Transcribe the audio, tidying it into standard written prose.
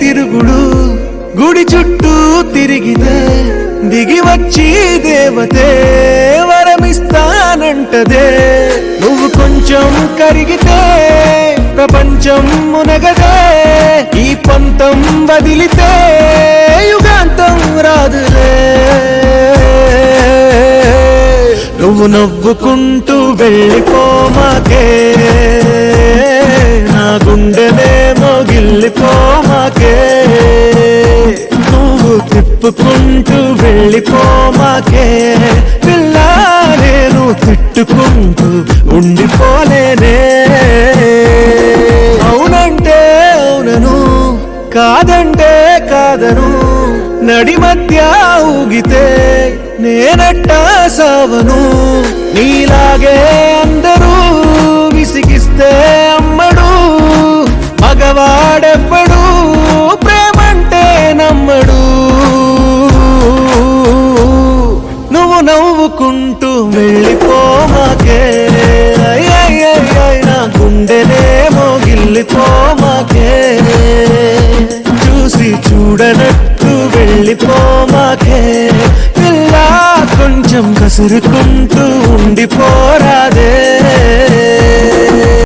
తిరుగుడు గుడి చుట్టూ తిరిగితే దిగి వచ్చి దేవతే వరమిస్తానంటదే నువ్వు కొంచెం కరిగితే ప్రపంచం మునగదే ఈ పంతం వదిలితే యుగాంతం రాదులే నువ్వు నవ్వుకుంటూ వెళ్ళిపోమాకే నా గుండెనేమో గిల్లిపోమాకే నువ్వు తిప్పుకుంటూ వెళ్ళిపోమాకే పిల్ల నేను తిట్టుకుంటూ ఉండిపోలేనే అవునంటే అవునను కాదంటే కాదను నడి మధ్య ఊగితే నేనట్టా సావను నీలాగే అందరూ విసిగిస్తే అమ్మడు మగవాడెవ్వడు ప్రేమంటే నమ్మడు నువ్వు నవ్వుకుంటూ వెళ్ళిపోమాకే నా గుండెనేమో గిల్లిపోమాకే చూసి చూడనట్టు వెళ్ళిపోమాకే పిల్ల కొంచెం కసురుకుంటూ ఉండిపోరాదే